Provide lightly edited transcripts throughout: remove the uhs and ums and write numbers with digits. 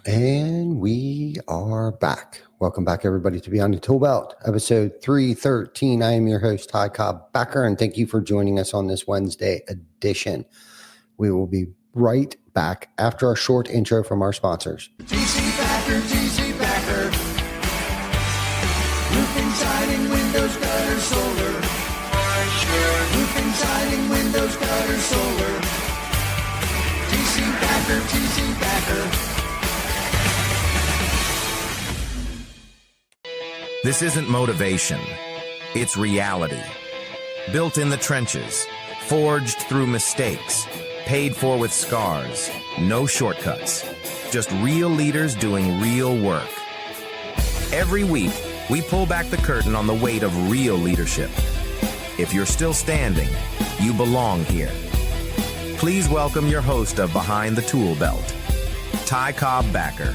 And we are back. Welcome back, everybody, to Beyond the Tool Belt, episode 313. I am your host, Ty Cobb-Backer, and thank you for joining us on this Wednesday edition. We will be right back after a short intro from our sponsors. TC Backer. Roofing, siding, windows, gutters, solar. Roofing, siding, windows, gutters, solar. TC Backer. This isn't motivation, it's reality. Built in the trenches, forged through mistakes, paid for with scars, no shortcuts. Just real leaders doing real work. Every week, we pull back the curtain on the weight of real leadership. If you're still standing, you belong here. Please welcome your host of Behind the Tool Belt, Ty Cobb-Backer.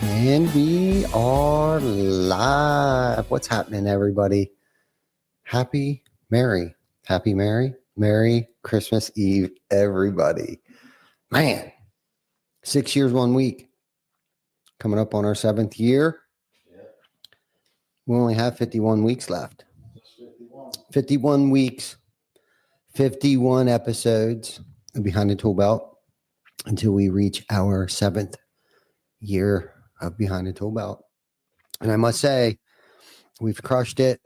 And we are live. What's happening, everybody? Merry Christmas Eve, everybody. Man, 6 years, 1 week. Coming up on our 7th year. We only have 51 weeks left. 51 weeks, 51 episodes of Behind the Tool Belt until we reach our 7th year of Behind the Tool Belt. And I must say, we've crushed it.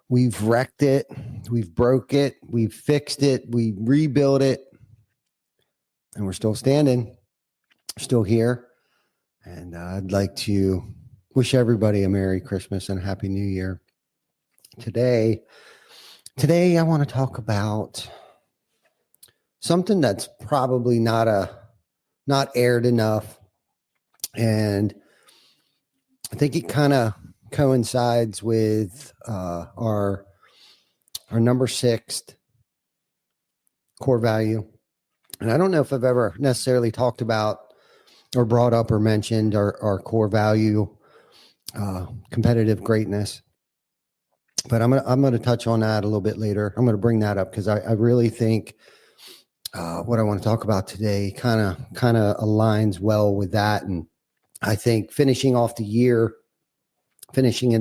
We've wrecked it. We've broke it. We've fixed it. We rebuilt it. And we're still standing. We're still here. And I'd like to wish everybody a Merry Christmas and a Happy New Year. Today I want to talk about something that's probably not aired enough. And I think it kind of coincides with our number 6 core value. And I don't know if I've ever necessarily talked about or brought up or mentioned our core value, competitive greatness. But I'm gonna touch on that a little bit later. I'm gonna bring that up because I really think what I want to talk about today kind of aligns well with that. And I think finishing it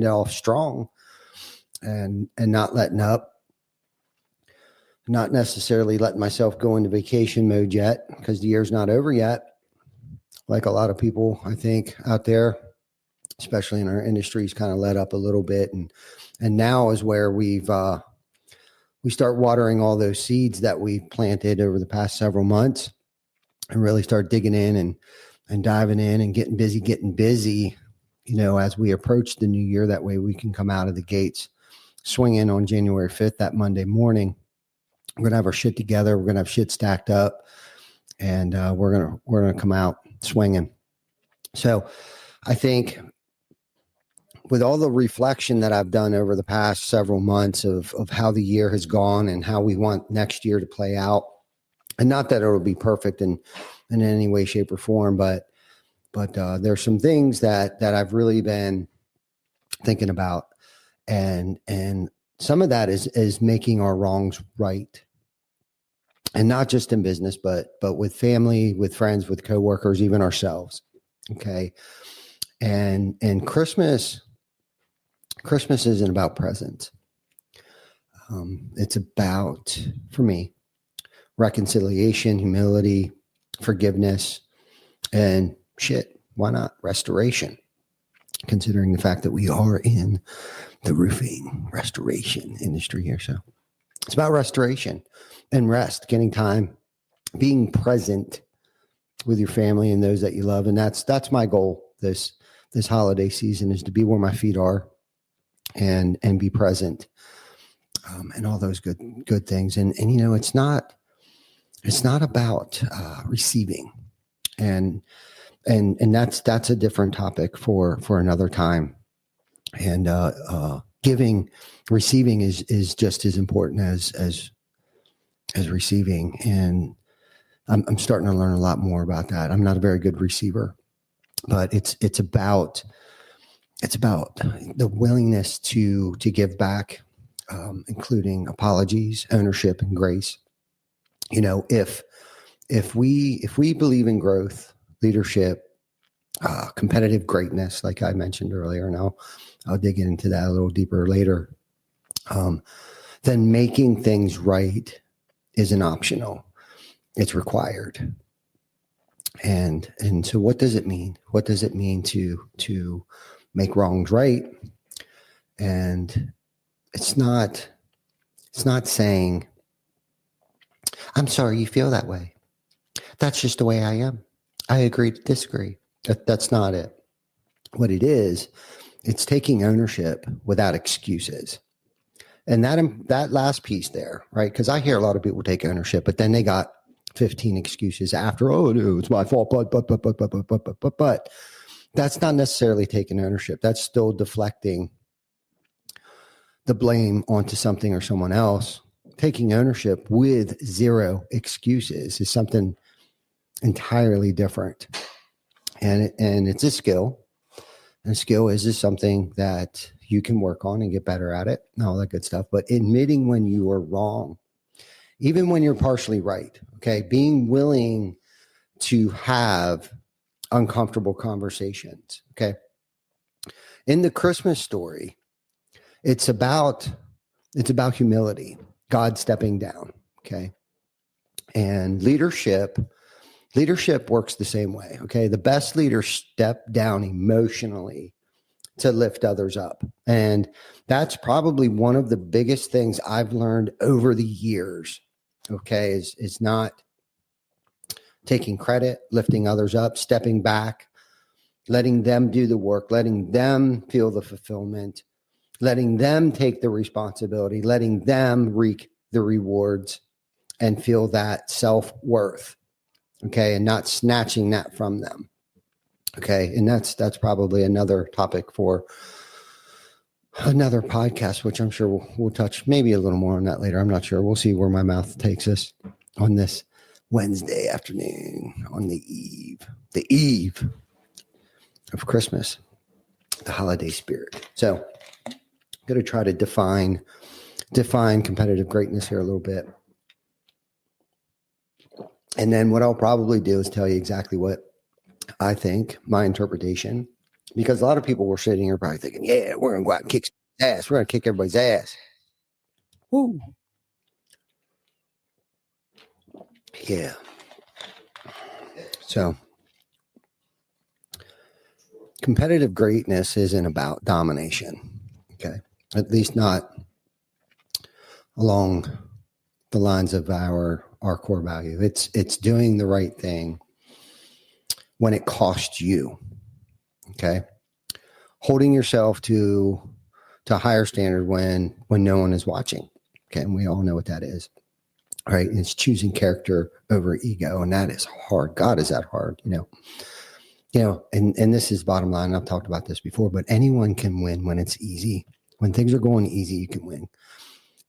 off strong and not letting up, not necessarily letting myself go into vacation mode yet because the year's not over yet. Like a lot of people, I think, out there, especially in our industries, kind of let up a little bit. And now is where we start watering all those seeds that we planted over the past several months and really start digging in and diving in and getting busy, as we approach the new year. That way we can come out of the gates swinging on January 5th, that Monday morning. We're going to have our shit together. We're going to have shit stacked up, and we're going to come out swinging. So I think with all the reflection that I've done over the past several months of how the year has gone and how we want next year to play out, and not that it'll be perfect in any way, shape, or form, but there's some things that I've really been thinking about, and some of that is making our wrongs right, and not just in business, but with family, with friends, with coworkers, even ourselves. Okay, and Christmas isn't about presents. It's about, for me, reconciliation, humility, forgiveness, and why not restoration? Considering the fact that we are in the roofing restoration industry here. So it's about restoration and rest, getting time, being present with your family and those that you love. And that's my goal this holiday season, is to be where my feet are and be present, and all those good things. And it's not about receiving, and that's a different topic for another time. And receiving is just as important as receiving. And I'm starting to learn a lot more about that. I'm not a very good receiver, but it's about the willingness to give back, including apologies, ownership, and grace. If we believe in growth, leadership, competitive greatness, like I mentioned earlier, and I'll dig into that a little deeper later. Then making things right isn't optional; it's required. And so, what does it mean? What does it mean to make wrongs right? And it's not saying, "I'm sorry you feel that way. That's just the way I am. I agree to disagree." That's not it. What it is, it's taking ownership without excuses. And that last piece there, right? Because I hear a lot of people take ownership, but then they got 15 excuses after. Oh no, it's my fault. But that's not necessarily taking ownership. That's still deflecting the blame onto something or someone else. Taking ownership with zero excuses is something entirely different. And it's a skill. And a skill is something that you can work on and get better at it and all that good stuff. But admitting when you are wrong, even when you're partially right, okay, being willing to have uncomfortable conversations, okay. In the Christmas story, it's about humility, God stepping down, okay. And leadership works the same way, okay. The best leaders step down emotionally to lift others up. And that's probably one of the biggest things I've learned over the years, okay, is not taking credit, lifting others up, stepping back, letting them do the work, letting them feel the fulfillment, letting them take the responsibility, letting them reap the rewards and feel that self-worth, okay, and not snatching that from them. Okay, and that's probably another topic for another podcast, which I'm sure we'll touch maybe a little more on that later. I'm not sure. We'll see where my mouth takes us on this Wednesday afternoon on the eve of Christmas, the holiday spirit. So I'm going to try to define competitive greatness here a little bit. And then what I'll probably do is tell you exactly what I think, my interpretation, because a lot of people were sitting here probably thinking, yeah, we're going to go out and kick some ass. We're going to kick everybody's ass. Woo. Yeah. So competitive greatness isn't about domination. Okay. At least not along the lines of our core value. It's doing the right thing when it costs you. Okay. Holding yourself to a higher standard when no one is watching. Okay. And we all know what that is. All right. And it's choosing character over ego. And that is hard. God, is that hard? And this is bottom line. I've talked about this before, but anyone can win when it's easy. When things are going easy, you can win.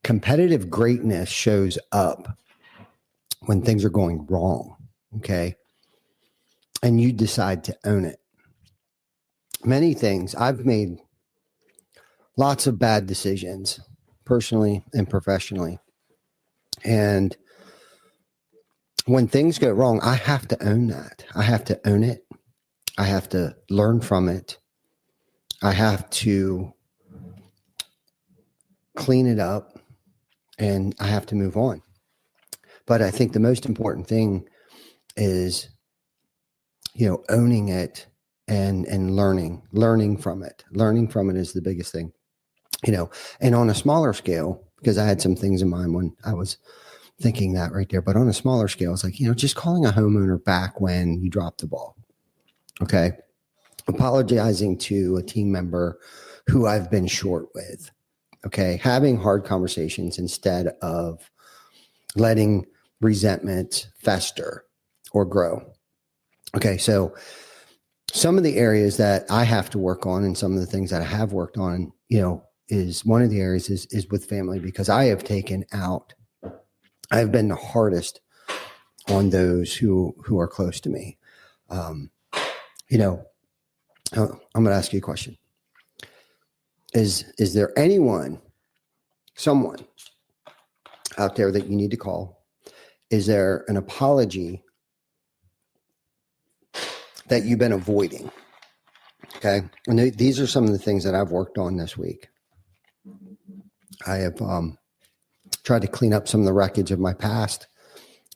Competitive greatness shows up when things are going wrong. Okay. And you decide to own it. Many things, I've made lots of bad decisions personally and professionally. And when things go wrong, I have to own that. I have to own it. I have to learn from it. I have to clean it up and I have to move on. But I think the most important thing is, owning it and learning from it. Learning from it is the biggest thing, and on a smaller scale, because I had some things in mind when I was thinking that right there, but on a smaller scale, it's like, just calling a homeowner back when you drop the ball. Okay. Apologizing to a team member who I've been short with. Okay. Having hard conversations instead of letting resentment fester or grow. Okay. So some of the areas that I have to work on and some of the things that I have worked on, is one of the areas is with family, because I have been the hardest on those who are close to me. I'm going to ask you a question. Is there someone out there that you need to call? Is there an apology that you've been avoiding. Okay. And these are some of the things that I've worked on this week. I have tried to clean up some of the wreckage of my past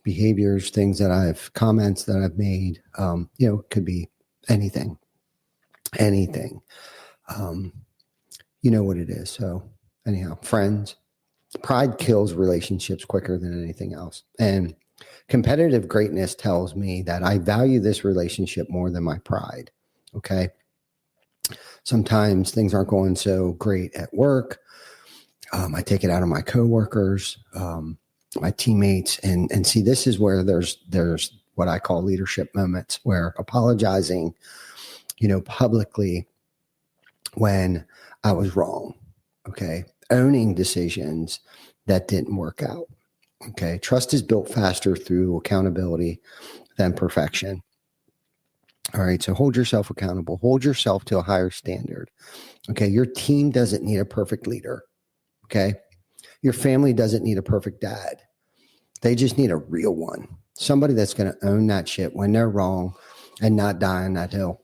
behaviors, things that comments that I've made. Could be anything. You know what it is. So anyhow, friends, pride kills relationships quicker than anything else. And competitive greatness tells me that I value this relationship more than my pride. Okay. Sometimes things aren't going so great at work. I take it out on my coworkers, my teammates, and see, this is where there's what I call leadership moments, where apologizing, publicly when I was wrong. Okay. Owning decisions that didn't work out. Okay. Trust is built faster through accountability than perfection. All right. So hold yourself accountable. Hold yourself to a higher standard. Okay. Your team doesn't need a perfect leader. Okay. Your family doesn't need a perfect dad. They just need a real one. Somebody that's going to own that shit when they're wrong and not die on that hill.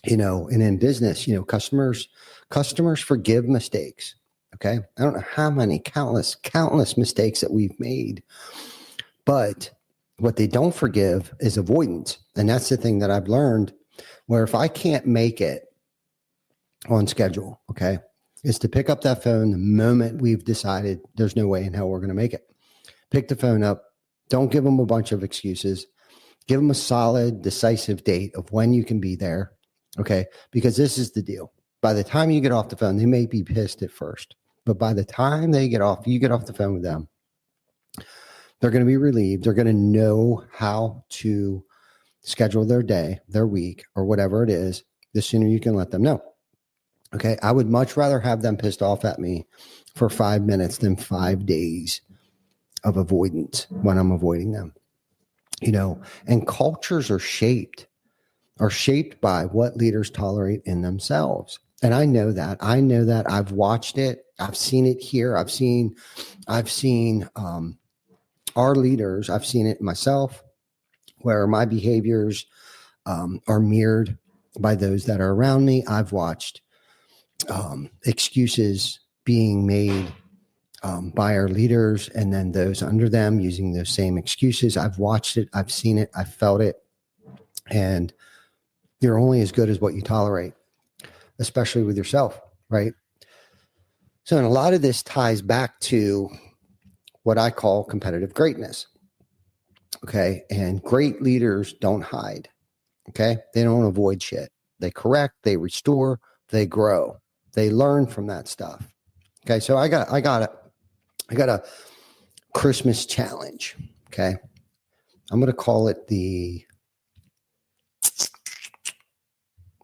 And in business, customers forgive mistakes. Okay. I don't know how many countless mistakes that we've made, but what they don't forgive is avoidance. And that's the thing that I've learned, where if I can't make it on schedule, okay, is to pick up that phone the moment we've decided there's no way in hell we're going to make it. Pick the phone up. Don't give them a bunch of excuses. Give them a solid, decisive date of when you can be there. Okay. Because this is the deal. By the time you get off the phone, they may be pissed at first, but by the time you get off the phone with them, they're going to be relieved. They're going to know how to schedule their day, their week, or whatever it is. The sooner you can let them know. Okay. I would much rather have them pissed off at me for 5 minutes than 5 days of avoidance when I'm avoiding them. And cultures are shaped by what leaders tolerate in themselves. And I know that. I've watched it. I've seen it here. I've seen our leaders. I've seen it myself, where my behaviors are mirrored by those that are around me. I've watched excuses being made by our leaders, and then those under them using those same excuses. I've watched it. I've seen it. I've felt it. And you're only as good as what you tolerate, especially with yourself, right? So, and a lot of this ties back to what I call competitive greatness. Okay. And great leaders don't hide. Okay. They don't avoid shit. They correct, they restore, they grow, they learn from that stuff. Okay. So I got a Christmas challenge. Okay. I'm going to call it the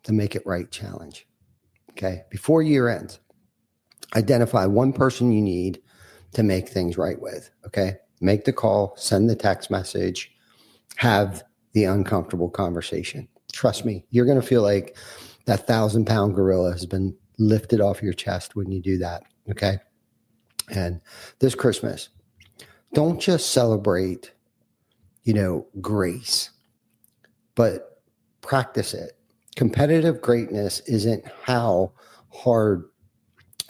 Make It Right challenge. Okay. Before year ends, identify one person you need to make things right with. Okay. Make the call, send the text message, have the uncomfortable conversation. Trust me, you're going to feel like that 1,000-pound gorilla has been lifted off your chest when you do that. Okay. And this Christmas, don't just celebrate, grace, but practice it. Competitive greatness isn't how hard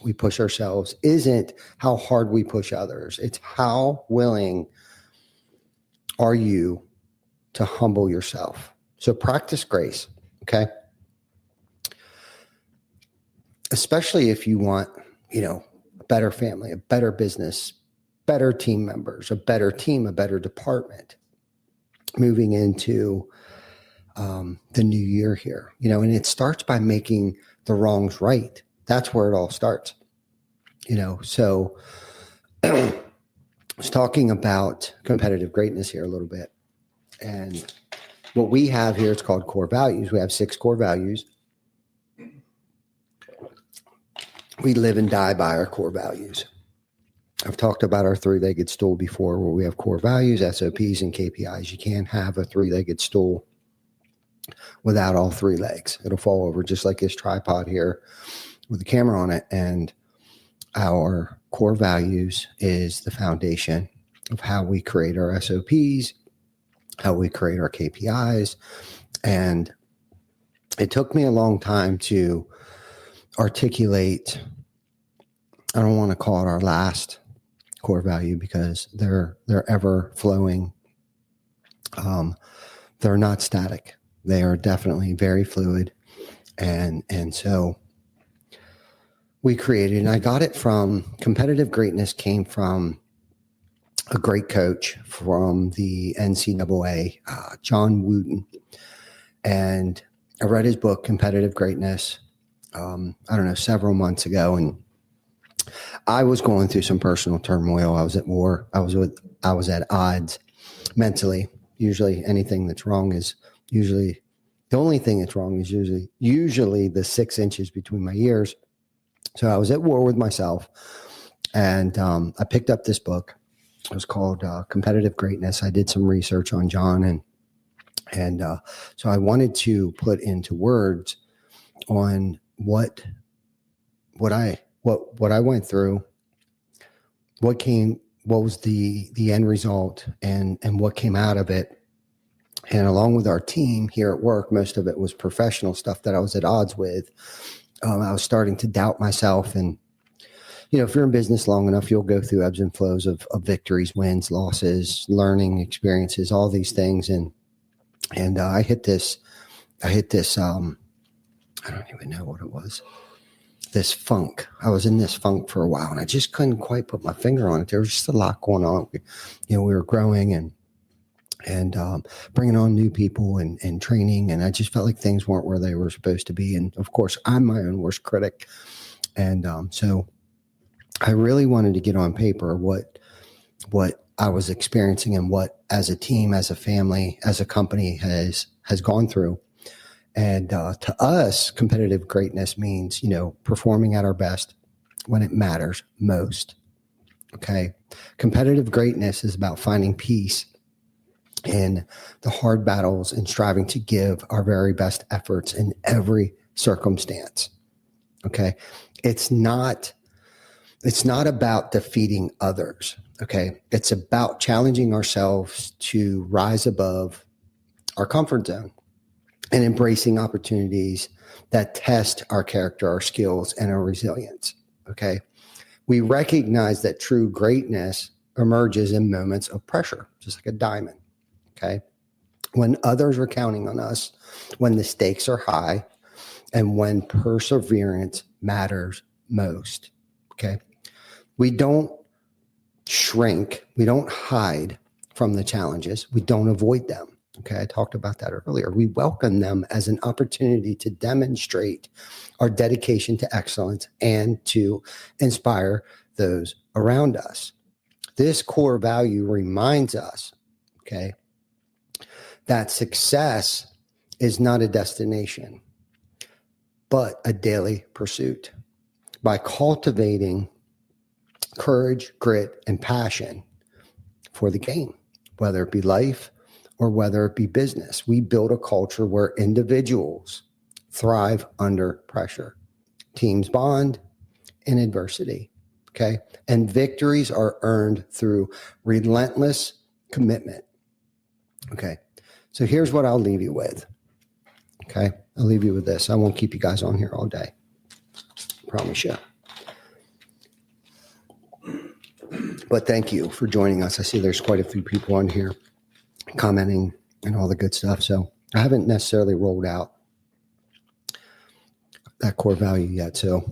we push ourselves, isn't how hard we push others. It's how willing are you to humble yourself. So practice grace, okay? Especially if you want, a better family, a better business, better team members, a better team, a better department moving into the new year here, and it starts by making the wrongs right. That's where it all starts, so I was talking about competitive greatness here a little bit. And what we have here, it's called core values. We have 6 core values. We live and die by our core values. I've talked about our 3-legged stool before, where we have core values, SOPs, and KPIs. You can't have a 3-legged stool without all 3 legs. It'll fall over, just like this tripod here with the camera on it. And our core values is the foundation of how we create our SOPs, how we create our KPIs, and it took me a long time to articulate. I don't want to call it our last core value because they're ever flowing. They're not static. They are definitely very fluid. And so we created, and I got it from competitive greatness came from a great coach from the NCAA, John Wooten. And I read his book, Competitive Greatness, I don't know, several months ago. And I was going through some personal turmoil. I was at war. I was at odds mentally. Usually anything that's wrong is usually the only thing that's wrong is usually the 6 inches between my ears. So I was at war with myself, and I picked up this book. It was called Competitive Greatness. I did some research on John, and so I wanted to put into words on what I went through, what was the end result, and what came out of it. And along with our team here at work, most of it was professional stuff that I was at odds with. I was starting to doubt myself. And, if you're in business long enough, you'll go through ebbs and flows of victories, wins, losses, learning experiences, all these things. And I hit this, I don't even know what it was. This funk. I was in this funk for a while, and I just couldn't quite put my finger on it. There was just a lot going on. We were growing and bringing on new people and training. And I just felt like things weren't where they were supposed to be. And of course, I'm my own worst critic. And so I really wanted to get on paper what I was experiencing and what, as a team, as a family, as a company has gone through. And to us, competitive greatness means, performing at our best when it matters most. Okay. Competitive greatness is about finding peace in the hard battles and striving to give our very best efforts in every circumstance. Okay. It's not about defeating others. Okay. It's about challenging ourselves to rise above our comfort zone and embracing opportunities that test our character, our skills, and our resilience. Okay. We recognize that true greatness emerges in moments of pressure, just like a diamond. Okay. When others are counting on us, when the stakes are high, and when perseverance matters most. Okay. We don't shrink. We don't hide from the challenges. We don't avoid them. Okay. I talked about that earlier. We welcome them as an opportunity to demonstrate our dedication to excellence and to inspire those around us. This core value reminds us, okay, that success is not a destination, but a daily pursuit. By cultivating courage, grit, and passion for the game, whether it be life or whether it be business, we build a culture where individuals thrive under pressure. Teams bond in adversity, okay? And victories are earned through relentless commitment, okay? So here's what I'll leave you with. Okay. I'll leave you with this. I won't keep you guys on here all day. Promise you. But thank you for joining us. I see there's quite a few people on here commenting and all the good stuff. So I haven't necessarily rolled out that core value yet. So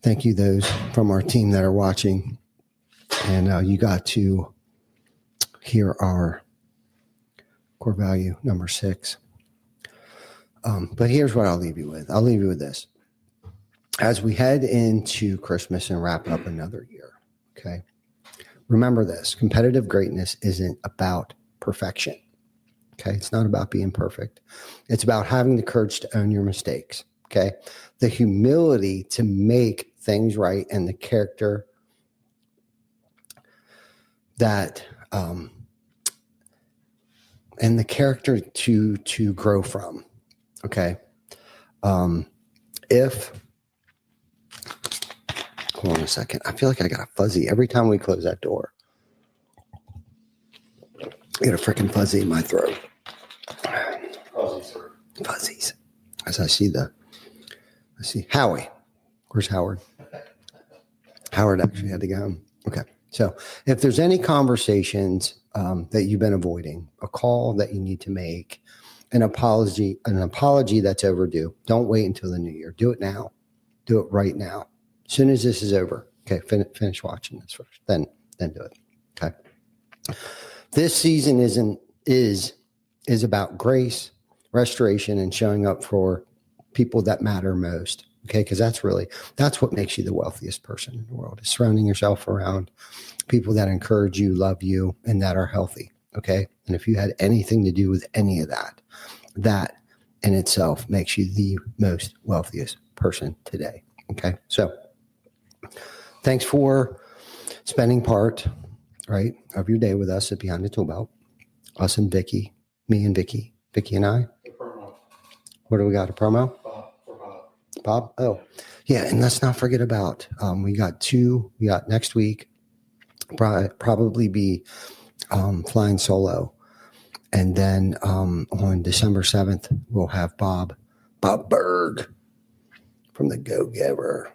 thank you, those from our team that are watching. And you got to hear our core value number 6. But here's what I'll leave you with. I'll leave you with this. As we head into Christmas and wrap up another year, okay, remember this. Competitive greatness isn't about perfection, okay? It's not about being perfect. It's about having the courage to own your mistakes, okay? The humility to make things right and the character that and the character to grow from. Okay. Hold on a second. I feel like I got a fuzzy every time we close that door. I got a freaking fuzzy in my throat. Fuzzies. As I see Howie. Where's Howard? Howard actually had to go home. Okay. So if there's any conversations that you've been avoiding, a call that you need to make, an apology that's overdue, don't wait until the new year. Do it now. Do it right now. As soon as this is over. Okay. Finish watching this first. Then do it. Okay. This season is about grace, restoration, and showing up for people that matter most. Okay. Because that's what makes you the wealthiest person in the world, is surrounding yourself around people that encourage you, love you, and that are healthy. Okay. And if you had anything to do with any of that, that in itself makes you the most wealthiest person today. Okay. So thanks for spending part, right, of your day with us at Behind the Tool Belt. Us and Vicky, me and Vicky and I. What do we got? A promo? Bob? Oh, yeah. And let's not forget about, we got next week, probably be flying solo. And then on December 7th, we'll have Bob Berg from the Go Giver.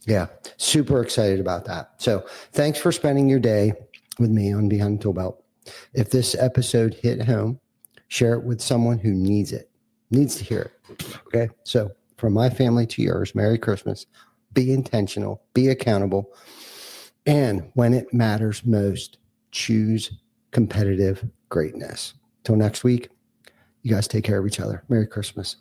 Yeah, super excited about that. So thanks for spending your day with me on Behind the Tool Belt. If this episode hit home, share it with someone who needs to hear it. Okay, so from my family to yours, Merry Christmas. Be intentional, be accountable, and when it matters most, choose competitive greatness. Till next week, you guys take care of each other. Merry Christmas.